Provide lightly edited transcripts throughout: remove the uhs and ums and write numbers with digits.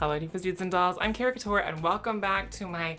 Hello divas, dudes, and dolls. I'm Caricature and welcome back to my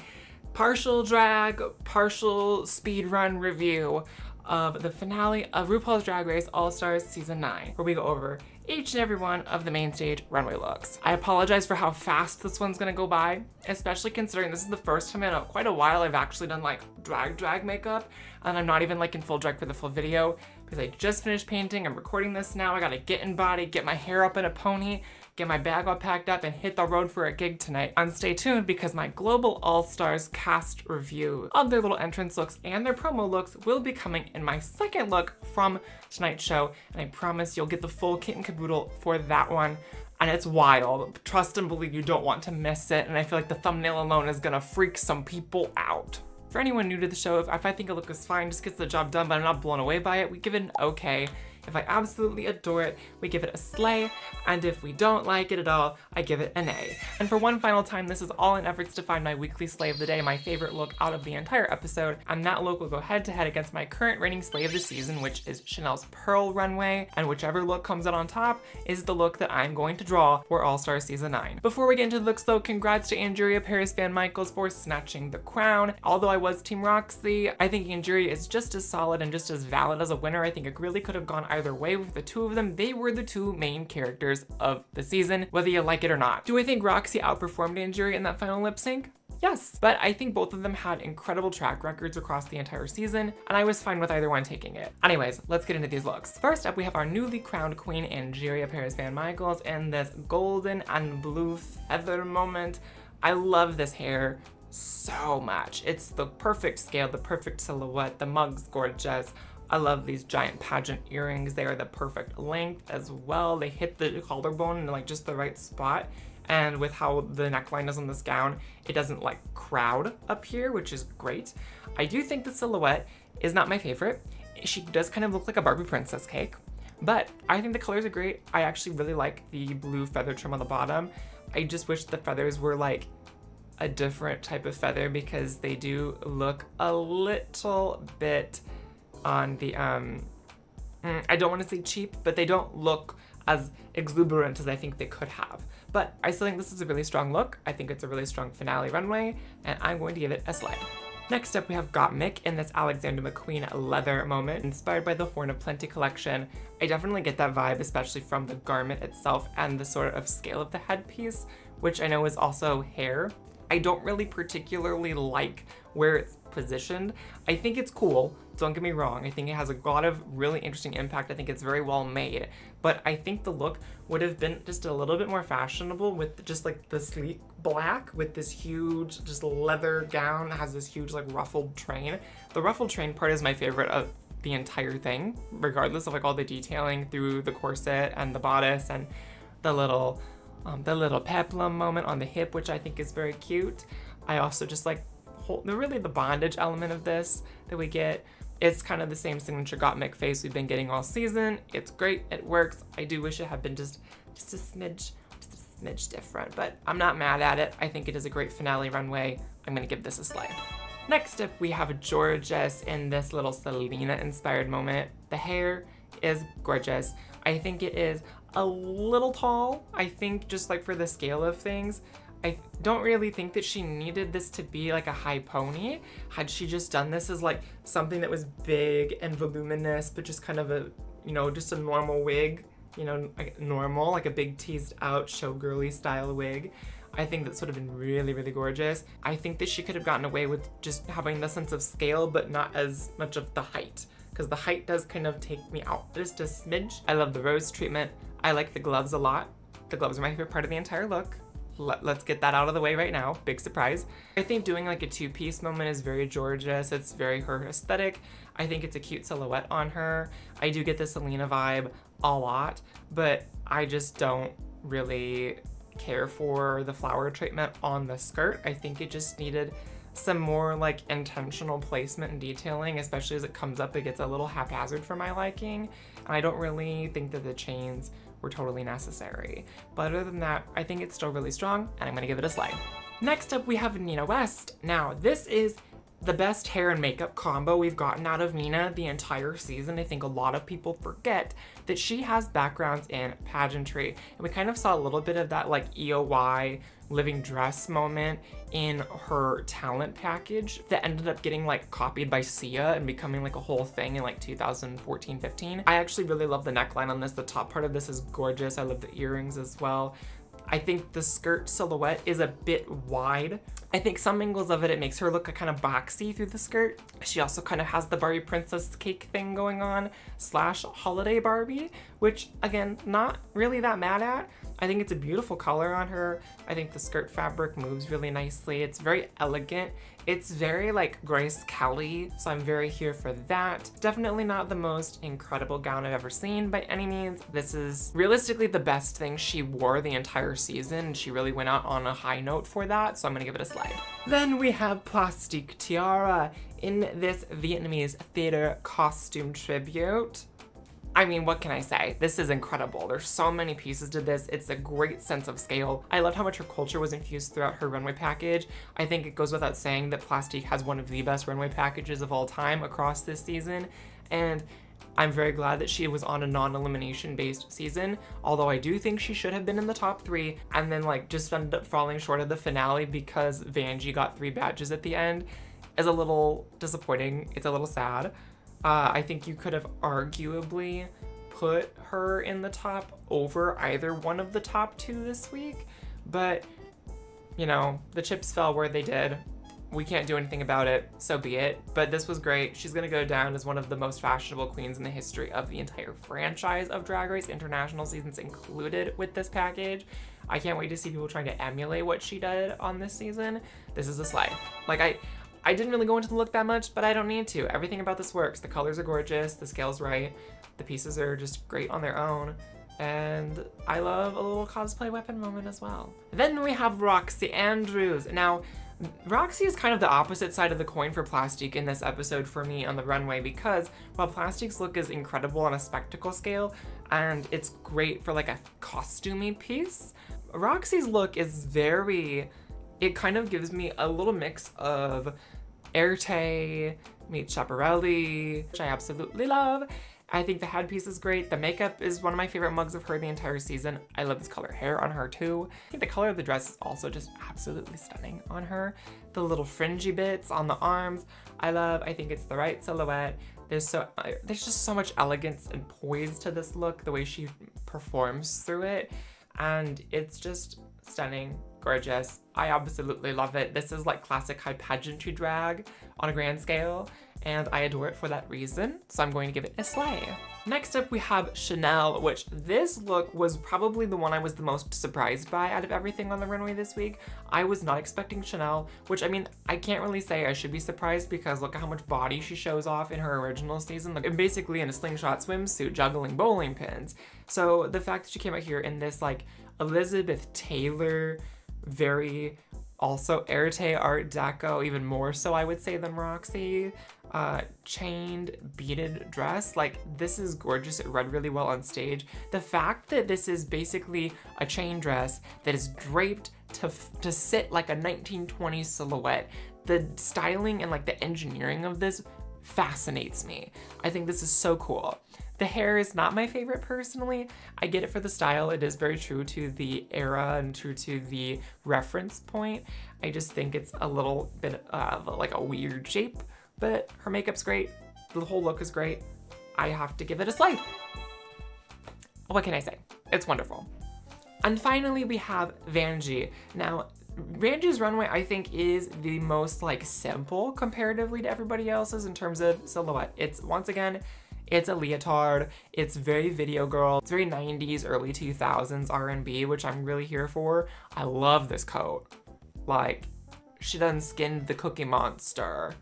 partial drag, partial speedrun review of the finale of RuPaul's Drag Race All-Stars Season 9, where we go over each and every one of the main stage runway looks. I apologize for how fast this one's gonna go by, especially considering this is the first time in quite a while I've actually done like drag makeup, and I'm not even like in full drag for the full video because I just finished painting. I'm recording this now. I gotta get in body, get my hair up in a pony, get my bag all packed up, and hit the road for a gig tonight. And stay tuned because my Global All-Stars cast review of their little entrance looks and their promo looks will be coming in my second look from tonight's show, and I promise you'll get the full kit and caboodle for that one. And it's wild. Trust and believe you don't want to miss it, and I feel like the thumbnail alone is gonna freak some people out. For anyone new to the show, if I think a look is fine, just gets the job done, but I'm not blown away by it, we give it an okay. If I absolutely adore it, we give it a slay, and if we don't like it at all, I give it an A. And for one final time, this is all in efforts to find my weekly slay of the day, my favorite look out of the entire episode, and that look will go head to head against my current reigning slay of the season, which is Chanel's Pearl Runway, and whichever look comes out on top is the look that I'm going to draw for All-Stars Season 9. Before we get into the looks though, congrats to Angeria Paris Van Michaels for snatching the crown. Although I was Team Roxy, I think Angeria is just as solid and just as valid as a winner. I think it really could have gone either way with the two of them. They were the two main characters of the season, whether you like it or not. Do I think Roxy outperformed Angeria in that final lip sync? Yes, but I think both of them had incredible track records across the entire season, and I was fine with either one taking it. Anyways, let's get into these looks. First up, we have our newly crowned queen, Angeria Paris Van Michaels, in this golden and blue feather moment. I love this hair so much. It's the perfect scale, the perfect silhouette, the mug's gorgeous. I love these giant pageant earrings. They are the perfect length as well. They hit the collarbone in like just the right spot. And with how the neckline is on this gown, it doesn't like crowd up here, which is great. I do think the silhouette is not my favorite. She does kind of look like a Barbie princess cake, but I think the colors are great. I actually really like the blue feather trim on the bottom. I just wish the feathers were like a different type of feather because they do look a little bit on the, I don't want to say cheap, but they don't look as exuberant as I think they could have. But I still think this is a really strong look. I think it's a really strong finale runway, and I'm going to give it a slay. Next up, we have Gottmik in this Alexander McQueen leather moment, inspired by the Horn of Plenty collection. I definitely get that vibe, especially from the garment itself and the sort of scale of the headpiece, which I know is also hair. I don't really particularly like where it's positioned. I think it's cool, don't get me wrong. I think it has a lot of really interesting impact. I think it's very well made, but I think the look would have been just a little bit more fashionable with just like the sleek black with this huge just leather gown that has this huge like ruffled train. The ruffled train part is my favorite of the entire thing, regardless of like all the detailing through the corset and the bodice and the little peplum moment on the hip, which I think is very cute. I also just like the bondage element of this that we get. It's kind of the same signature Gottmik face we've been getting all season. It's great, it works. I do wish it had been just a smidge different, but I'm not mad at it. I think it is a great finale runway. I'm gonna give this a slay. Next up, we have Gorgeous in this little Selena inspired moment. The hair is gorgeous. I think it is a little tall. I think just like for the scale of things, I don't really think that she needed this to be like a high pony. Had she just done this as like something that was big and voluminous, but just kind of a, you know, just a normal wig, you know, like normal, like a big teased out showgirly style wig, I think that's sort of been really, really gorgeous. I think that she could have gotten away with just having the sense of scale, but not as much of the height, because the height does kind of take me out just a smidge. I love the rose treatment. I like the gloves a lot. The gloves are my favorite part of the entire look. Let's get that out of the way right now. Big surprise. I think doing like a two-piece moment is very gorgeous. It's very her aesthetic. I think it's a cute silhouette on her. I do get the Selena vibe a lot, but I just don't really care for the flower treatment on the skirt. I think it just needed some more like intentional placement and detailing, especially as it comes up, it gets a little haphazard for my liking. And I don't really think that the chains were totally necessary. But other than that, I think it's still really strong, and I'm gonna give it a slay. Next up, we have Nina West. Now, this is the best hair and makeup combo we've gotten out of Nina the entire season. I think a lot of people forget that she has backgrounds in pageantry, and we kind of saw a little bit of that like EOY living dress moment in her talent package that ended up getting like copied by Sia and becoming like a whole thing in like 2014-15. I actually really love the neckline on this. The top part of this is gorgeous. I love the earrings as well. I think the skirt silhouette is a bit wide. I think some angles of it makes her look kind of boxy through the skirt. She also kind of has the Barbie princess cake thing going on, slash holiday Barbie, which again, not really that mad at. I think it's a beautiful color on her. I think the skirt fabric moves really nicely. It's very elegant. It's very like Grace Kelly, so I'm very here for that. Definitely not the most incredible gown I've ever seen by any means. This is realistically the best thing she wore the entire season, and she really went out on a high note for that, so I'm gonna give it a slide. Then we have Plastic Tiara in this Vietnamese theater costume tribute. I mean, what can I say? This is incredible. There's so many pieces to this. It's a great sense of scale. I loved how much her culture was infused throughout her runway package. I think it goes without saying that Plastique has one of the best runway packages of all time across this season. And I'm very glad that she was on a non-elimination based season, although I do think she should have been in the top 3 and then like just ended up falling short of the finale because Vanjie got 3 badges at the end is a little disappointing. It's a little sad. I think you could have arguably put her in the top over either one of the top 2 this week, but you know, the chips fell where they did. We can't do anything about it, so be it. But this was great. She's gonna go down as one of the most fashionable queens in the history of the entire franchise of Drag Race, international seasons included with this package. I can't wait to see people trying to emulate what she did on this season. This is a slay. Like I didn't really go into the look that much, but I don't need to. Everything about this works. The colors are gorgeous, the scale's right, the pieces are just great on their own, and I love a little cosplay weapon moment as well. Then we have Roxy Andrews. Now, Roxy is kind of the opposite side of the coin for Plastique in this episode for me on the runway, because while Plastique's look is incredible on a spectacle scale, and it's great for like a costumey piece, Roxy's look is it kind of gives me a little mix of Erte meets Schiaparelli, which I absolutely love. I think the headpiece is great. The makeup is one of my favorite mugs of her the entire season. I love this color hair on her too. I think the color of the dress is also just absolutely stunning on her. The little fringy bits on the arms, I love. I think it's the right silhouette. There's just so much elegance and poise to this look, the way she performs through it, and it's just stunning. Gorgeous. I absolutely love it. This is like classic high pageantry drag on a grand scale, and I adore it for that reason, so I'm going to give it a slay. Next up we have Chanel, which this look was probably the one I was the most surprised by out of everything on the runway this week. I was not expecting Chanel, which I mean, I can't really say I should be surprised because look at how much body she shows off in her original season. Like, basically in a slingshot swimsuit juggling bowling pins. So the fact that she came out here in this like Elizabeth Taylor, very also Erte Art Deco, even more so I would say than Roxy, chained beaded dress. Like, this is gorgeous. It read really well on stage. The fact that this is basically a chain dress that is draped to sit like a 1920s silhouette, the styling and like the engineering of this fascinates me. I think this is so cool. The hair is not my favorite personally. I get it for the style. It is very true to the era and true to the reference point. I just think it's a little bit of like a weird shape, but her makeup's great. The whole look is great. I have to give it a slide. What can I say? It's wonderful. And finally we have Vanjie. Now, Vanjie's runway, I think, is the most like simple comparatively to everybody else's in terms of silhouette. It's, once again, it's a leotard. It's very video girl. It's very 90s, early 2000s R&B, which I'm really here for. I love this coat. Like, she done skinned the Cookie Monster,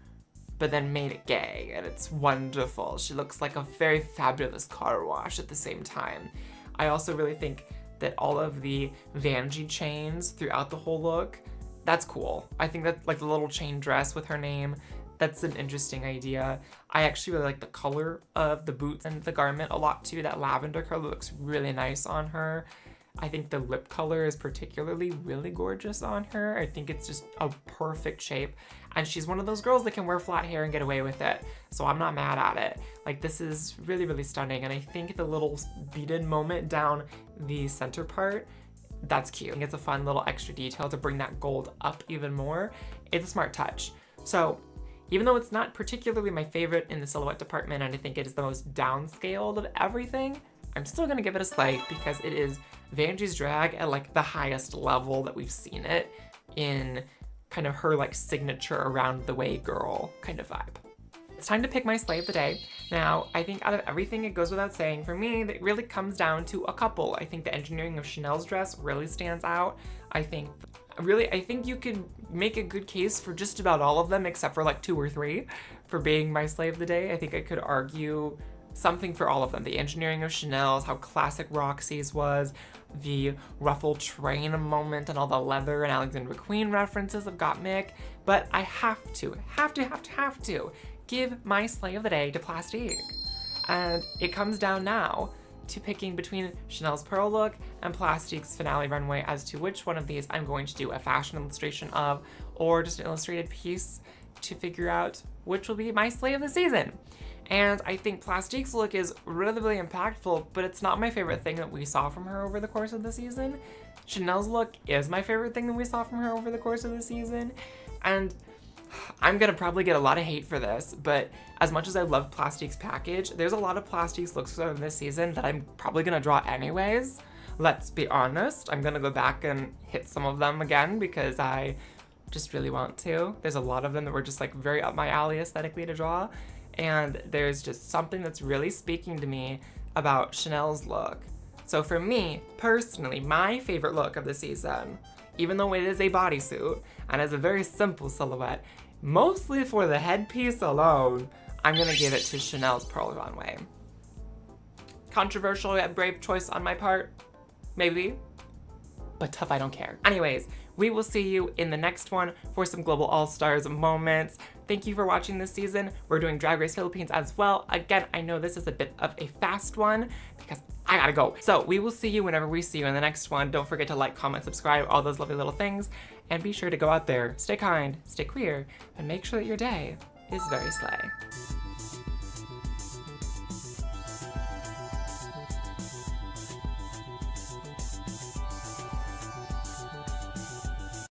but then made it gay, and it's wonderful. She looks like a very fabulous car wash at the same time. I also really think that all of the Vanjie chains throughout the whole look, that's cool. I think that like the little chain dress with her name, that's an interesting idea. I actually really like the color of the boots and the garment a lot too. That lavender color looks really nice on her. I think the lip color is particularly really gorgeous on her. I think it's just a perfect shape. And she's one of those girls that can wear flat hair and get away with it. So I'm not mad at it. Like, this is really, really stunning. And I think the little beaded moment down the center part, that's cute. I think it's a fun little extra detail to bring that gold up even more. It's a smart touch. So even though it's not particularly my favorite in the silhouette department, and I think it is the most downscaled of everything, I'm still gonna give it a slay because it is Vanjie's drag at like the highest level that we've seen it in kind of her like signature around the way girl kind of vibe. It's time to pick my slay of the day. Now, I think out of everything, it goes without saying, for me, that really comes down to a couple. I think the engineering of Chanel's dress really stands out. I think you could make a good case for just about all of them except for like 2 or 3 for being my slay of the day. I think I could argue something for all of them. The engineering of Chanel's, how classic Roxy's was, the ruffled train moment and all the leather and Alexander McQueen references of Gottmik. But I have to give my slay of the day to Plasty. And it comes down now to picking between Chanel's pearl look and Plasty's finale runway as to which one of these I'm going to do a fashion illustration of, or just an illustrated piece to figure out which will be my slay of the season. And I think Plasty's look is really, really impactful, but it's not my favorite thing that we saw from her over the course of the season. Chanel's look is my favorite thing that we saw from her over the course of the season. And I'm gonna probably get a lot of hate for this, but as much as I love Plasty's package, there's a lot of Plasty's looks from this season that I'm probably gonna draw anyways. Let's be honest. I'm gonna go back and hit some of them again because I just really want to. There's a lot of them that were just like very up my alley aesthetically to draw. And there's just something that's really speaking to me about Chanel's look. So for me, personally, my favorite look of the season, even though it is a bodysuit and is a very simple silhouette, mostly for the headpiece alone, I'm gonna give it to Chanel's Pearl Runway. Controversial yet brave choice on my part, maybe, but tough, I don't care. Anyways, we will see you in the next one for some Global All-Stars moments. Thank you for watching this season. We're doing Drag Race Philippines as well. Again, I know this is a bit of a fast one because I gotta go. So we will see you whenever we see you in the next one. Don't forget to like, comment, subscribe, all those lovely little things. And be sure to go out there, stay kind, stay queer, and make sure that your day is very slay.